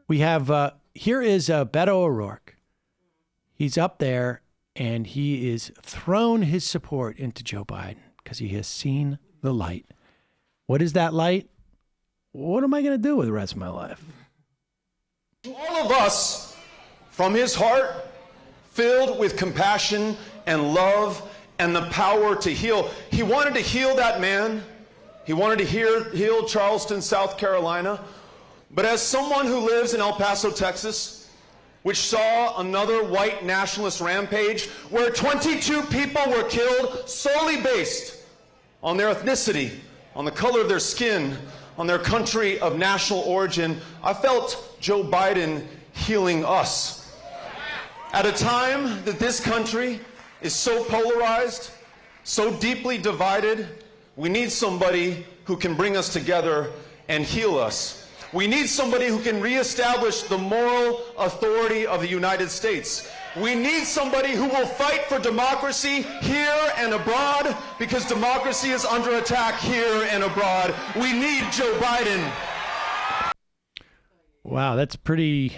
We have, here is Beto O'Rourke. He's up there, and he is thrown his support into Joe Biden because he has seen the light. What is that light? What am I going to do with the rest of my life? To all of us, from his heart, filled with compassion and love and the power to heal. He wanted to heal that man. He wanted to heal Charleston, South Carolina. But as someone who lives in El Paso, Texas, which saw another white nationalist rampage where 22 people were killed solely based on their ethnicity, on the color of their skin, on their country of national origin, I felt Joe Biden healing us. At a time that this country is so polarized, so deeply divided, we need somebody who can bring us together and heal us. We need somebody who can reestablish the moral authority of the United States. We need somebody who will fight for democracy here and abroad, because democracy is under attack here and abroad. We need Joe Biden. Wow, that's pretty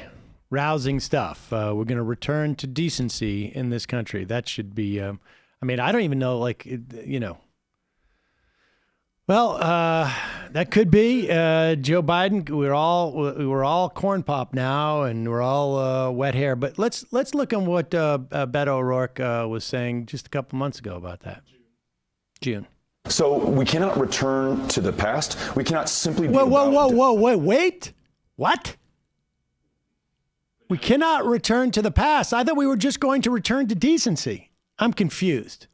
rousing stuff. We're going to return to decency in this country. That should be, I mean, I don't even know, like, you know. Well, that could be Joe Biden. We're all corn pop now, and we're all wet hair. But let's look at what Beto O'Rourke was saying just a couple months ago about that. June. So we cannot return to the past. We cannot simply be wait. What? We cannot return to the past. I thought we were just going to return to decency. I'm confused.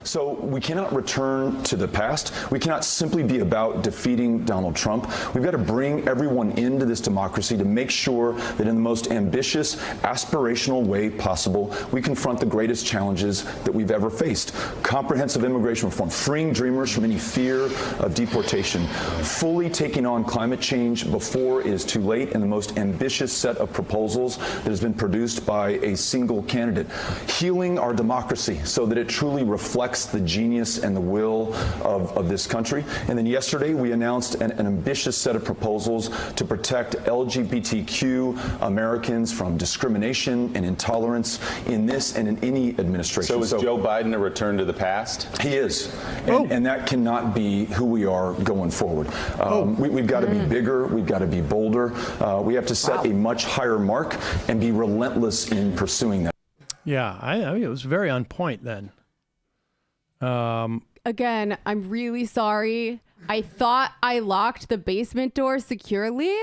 So we cannot return to the past. We cannot simply be about defeating Donald Trump. We've got to bring everyone into this democracy to make sure that in the most ambitious, aspirational way possible, we confront the greatest challenges that we've ever faced. Comprehensive immigration reform, freeing dreamers from any fear of deportation, fully taking on climate change before it is too late, and the most ambitious set of proposals that has been produced by a single candidate. Healing our democracy so that it truly reflects the genius and the will of this country. And then yesterday we announced an ambitious set of proposals to protect LGBTQ Americans from discrimination and intolerance in this and in any administration. So is Joe Biden a return to the past? He is. And that cannot be who we are going forward. We've got to be bigger. We've got to be bolder. We have to set a much higher mark and be relentless in pursuing that. Yeah, I mean, it was very on point then. Again, I'm really sorry. I thought I locked the basement door securely,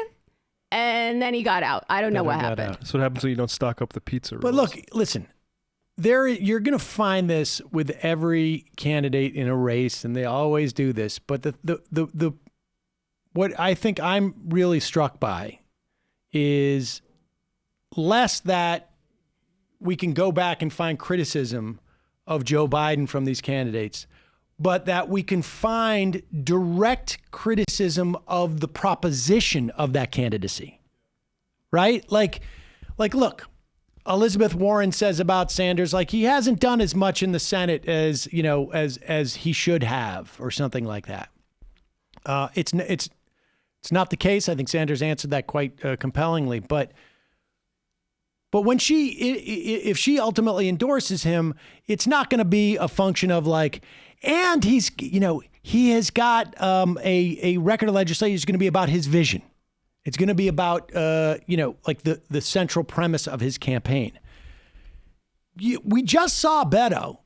and then he got out. I don't know what happened. That's what happens when you don't stock up the pizza rolls. But look, listen, you're going to find this with every candidate in a race, and they always do this. But the what I think I'm really struck by is less that we can go back and find criticism of Joe Biden from these candidates, but that we can find direct criticism of the proposition of that candidacy, right? Like, look, Elizabeth Warren says about Sanders, like, he hasn't done as much in the Senate as, you know, as he should have, or something like that. It's not the case. I think Sanders answered that quite compellingly, but when if she ultimately endorses him, it's not going to be a function of like, and he's, you know, he has got a record of legislation is going to be about his vision. It's going to be about, you know, like the central premise of his campaign. We just saw Beto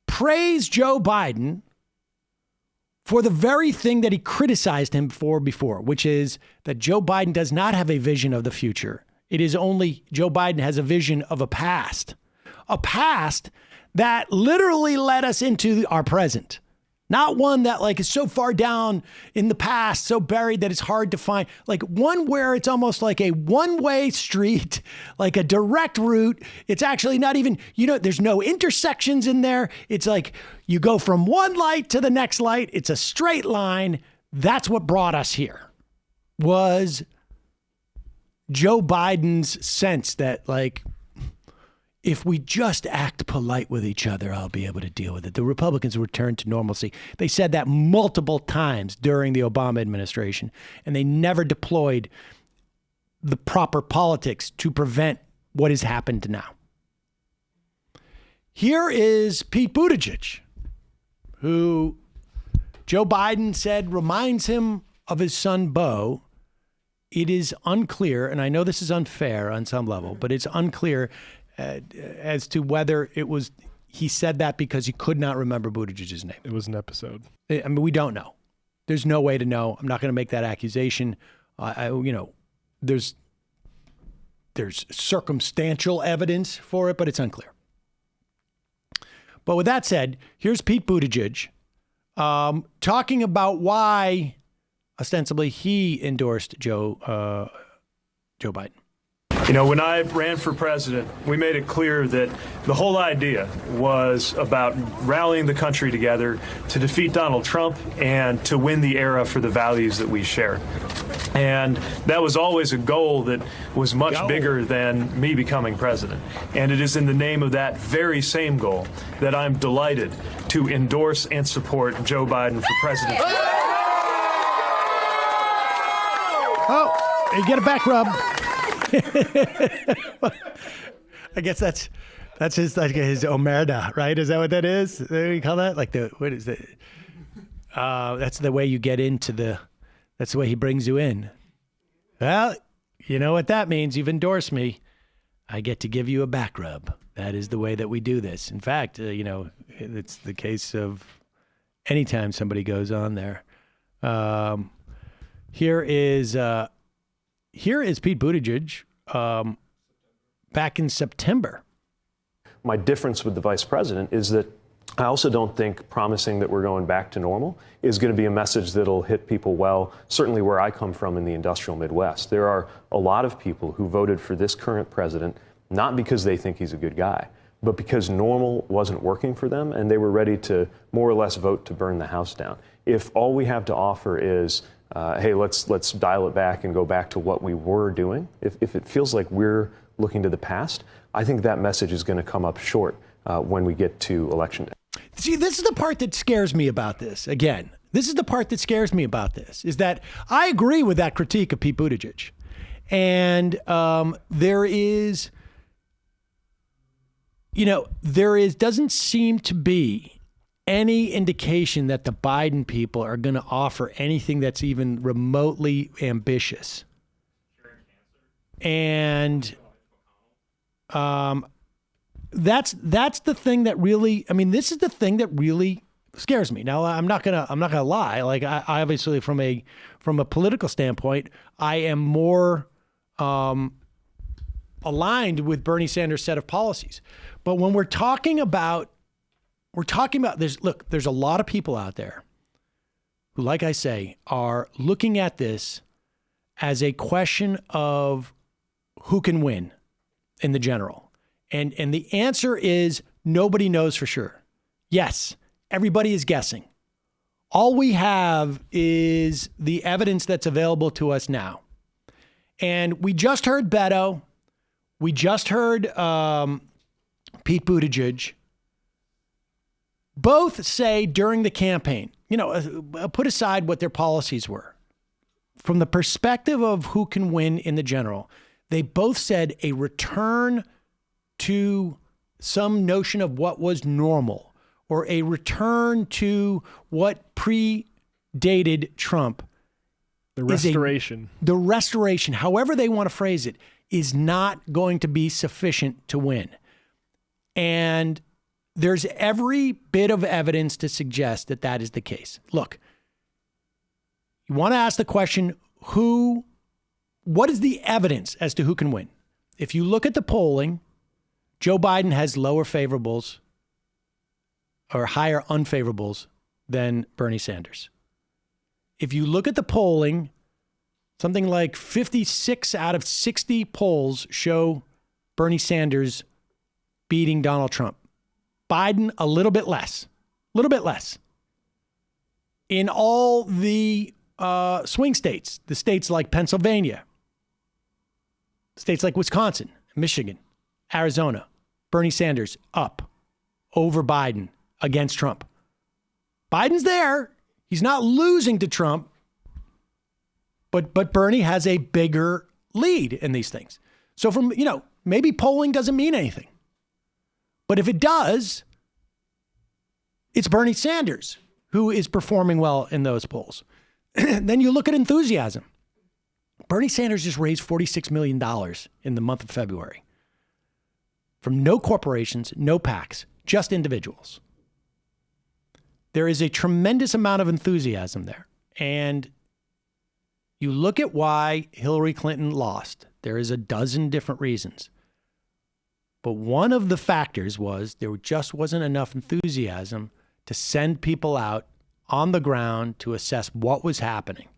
praise Joe Biden for the very thing that he criticized him for before, which is that Joe Biden does not have a vision of the future. It is only Joe Biden has a vision of a past that literally led us into our present, not one that like is so far down in the past, so buried that it's hard to find, like one where it's almost like a one-way street, like a direct route. It's actually not even, you know, there's no intersections in there. It's like you go from one light to the next light. It's a straight line. That's what brought us here, was Joe Biden's sense that, like, if we just act polite with each other, I'll be able to deal with it. The Republicans returned to normalcy. They said that multiple times during the Obama administration, and they never deployed the proper politics to prevent what has happened now. Here is Pete Buttigieg, who Joe Biden said reminds him of his son, Beau. It is unclear, and I know this is unfair on some level, but it's unclear as to whether it was he said that because he could not remember Buttigieg's name. It was an episode. I mean, we don't know. There's no way to know. I'm not going to make that accusation. There's circumstantial evidence for it, but it's unclear. But with that said, here's Pete Buttigieg talking about why, ostensibly, he endorsed Joe Biden. You know, when I ran for president, we made it clear that the whole idea was about rallying the country together to defeat Donald Trump and to win the era for the values that we share. And that was always a goal that was much bigger than me becoming president. And it is in the name of that very same goal that I'm delighted to endorse and support Joe Biden for president. Oh, you get a back rub. I guess that's his omerta, right? Is that what that is? What do you call that? Like what is it? That's the way you get into that's the way he brings you in. Well, you know what that means. You've endorsed me. I get to give you a back rub. That is the way that we do this. In fact, it's the case of anytime somebody goes on there. Here is Pete Buttigieg back in September. My difference with the vice president is that I also don't think promising that we're going back to normal is going to be a message that'll hit people well, certainly where I come from in the industrial Midwest. There are a lot of people who voted for this current president, not because they think he's a good guy, but because normal wasn't working for them and they were ready to more or less vote to burn the house down. If all we have to offer is hey, let's dial it back and go back to what we were doing. If it feels like we're looking to the past, I think that message is going to come up short when we get to Election Day. See, this is the part that scares me about this. Again, this is the part that scares me about this, is that I agree with that critique of Pete Buttigieg. And doesn't seem to be any indication that the Biden people are going to offer anything that's even remotely ambitious. And that's the thing that really, this is the thing that really scares me. Now, I'm not gonna lie. Like I obviously from a political standpoint, I am more aligned with Bernie Sanders' set of policies. But when we're talking about there's a lot of people out there who, like I say, are looking at this as a question of who can win in the general. And the answer is nobody knows for sure. Yes, everybody is guessing. All we have is the evidence that's available to us now. And we just heard Beto. We just heard Pete Buttigieg. Both say during the campaign, put aside what their policies were. From the perspective of who can win in the general, they both said a return to some notion of what was normal or a return to what predated Trump. The restoration. The restoration, however they want to phrase it, is not going to be sufficient to win. And there's every bit of evidence to suggest that that is the case. Look, you want to ask the question, what is the evidence as to who can win? If you look at the polling, Joe Biden has lower favorables or higher unfavorables than Bernie Sanders. If you look at the polling, something like 56 out of 60 polls show Bernie Sanders beating Donald Trump. Biden, a little bit less. In all the swing states, the states like Pennsylvania, states like Wisconsin, Michigan, Arizona, Bernie Sanders up over Biden against Trump. Biden's there. He's not losing to Trump, but Bernie has a bigger lead in these things. So from, maybe polling doesn't mean anything. But if it does, it's Bernie Sanders who is performing well in those polls. Then you look at enthusiasm. Bernie Sanders just raised $46 million in the month of February from no corporations, no PACs, just individuals. There is a tremendous amount of enthusiasm there. And you look at why Hillary Clinton lost. There is a dozen different reasons. But one of the factors was there just wasn't enough enthusiasm to send people out on the ground to assess what was happening.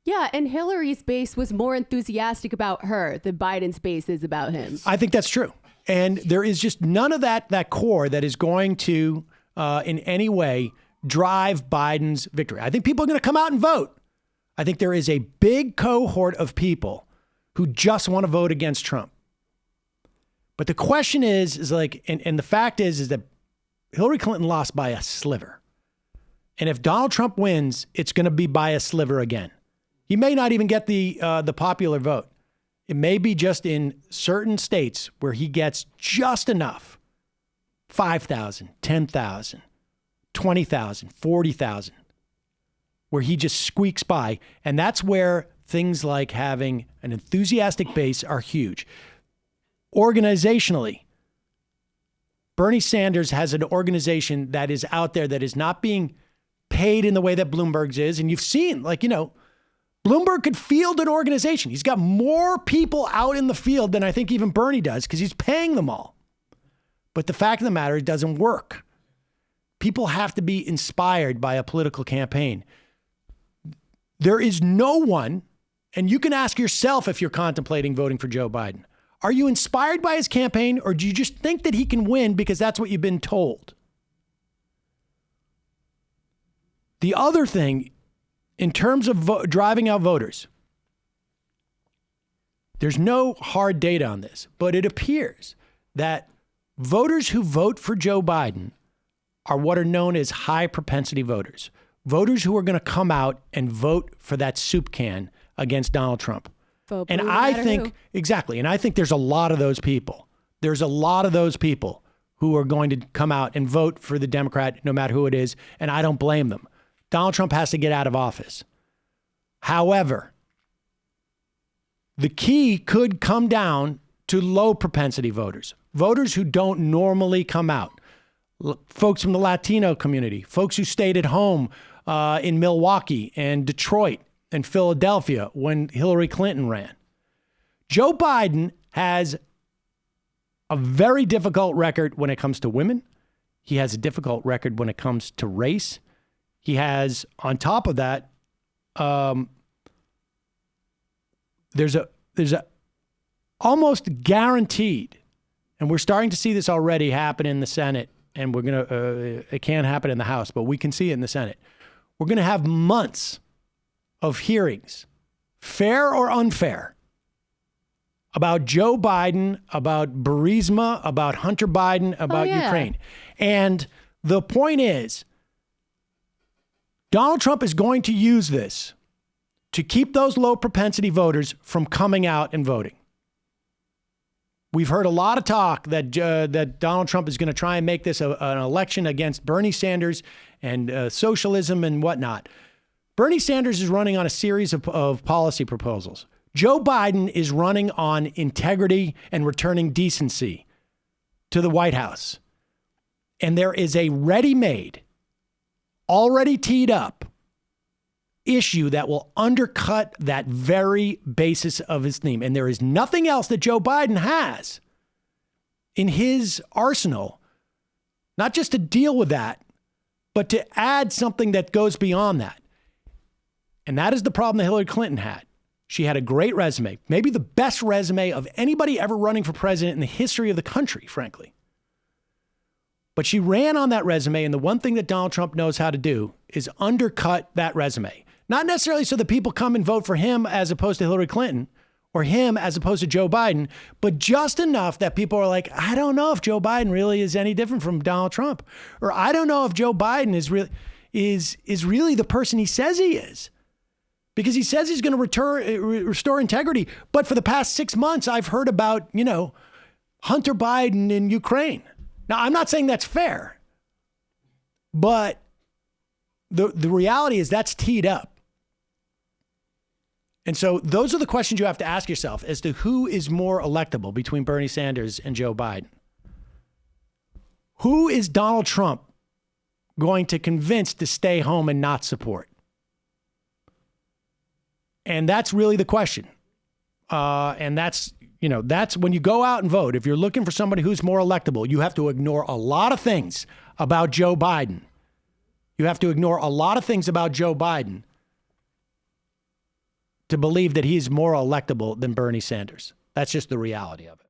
Yeah, and Hillary's base was more enthusiastic about her than Biden's base is about him. I think that's true. And there is just none of that core that is going to, in any way, drive Biden's victory. I think people are going to come out and vote. I think there is a big cohort of people who just want to vote against Trump. But the question is like, and the fact is that Hillary Clinton lost by a sliver. And if Donald Trump wins, it's going to be by a sliver again. He may not even get the popular vote. It may be just in certain states where he gets just enough. 5,000, 10,000, 20,000, 40,000, where he just squeaks by. And that's where things like having an enthusiastic base are huge. Organizationally, Bernie Sanders has an organization that is out there that is not being paid in the way that Bloomberg's is. And you've seen, Bloomberg could field an organization. He's got more people out in the field than I think even Bernie does because he's paying them all. But the fact of the matter, it doesn't work. People have to be inspired by a political campaign. There is no one, and you can ask yourself if you're contemplating voting for Joe Biden. Are you inspired by his campaign, or do you just think that he can win because that's what you've been told? The other thing, in terms of driving out voters, there's no hard data on this, but it appears that voters who vote for Joe Biden are what are known as high propensity voters. Voters who are going to come out and vote for that soup can against Donald Trump. And I think, exactly, and I think there's a lot of those people. There's a lot of those people who are going to come out and vote for the Democrat, no matter who it is, and I don't blame them. Donald Trump has to get out of office. However, the key could come down to low propensity voters, voters who don't normally come out, folks from the Latino community, folks who stayed at home in Milwaukee and Detroit and Philadelphia when Hillary Clinton ran. Joe Biden has a very difficult record when it comes to women. He has a difficult record when it comes to race. He has, on top of that, there's a almost guaranteed, and we're starting to see this already happen in the Senate, and we're going to, it can't happen in the House, but we can see it in the Senate. We're going to have months of hearings, fair or unfair, about Joe Biden, about Burisma, about Hunter Biden, about Ukraine. And the point is, Donald Trump is going to use this to keep those low propensity voters from coming out and voting. We've heard a lot of talk that Donald Trump is going to try and make this an election against Bernie Sanders and socialism and whatnot. Bernie Sanders is running on a series of policy proposals. Joe Biden is running on integrity and returning decency to the White House. And there is a ready-made, already teed up issue that will undercut that very basis of his theme. And there is nothing else that Joe Biden has in his arsenal, not just to deal with that, but to add something that goes beyond that. And that is the problem that Hillary Clinton had. She had a great resume, maybe the best resume of anybody ever running for president in the history of the country, frankly. But she ran on that resume, and the one thing that Donald Trump knows how to do is undercut that resume. Not necessarily so that people come and vote for him as opposed to Hillary Clinton, or him as opposed to Joe Biden, but just enough that people are like, I don't know if Joe Biden really is any different from Donald Trump, or I don't know if Joe Biden is really the person he says he is. because he says he's going to restore integrity. But for the past 6 months, I've heard about, Hunter Biden in Ukraine. Now, I'm not saying that's fair, but the reality is that's teed up. And so those are the questions you have to ask yourself as to who is more electable between Bernie Sanders and Joe Biden. Who is Donald Trump going to convince to stay home and not support? And that's really the question. And that's when you go out and vote, if you're looking for somebody who's more electable, you have to ignore a lot of things about Joe Biden. You have to ignore a lot of things about Joe Biden to believe that he's more electable than Bernie Sanders. That's just the reality of it.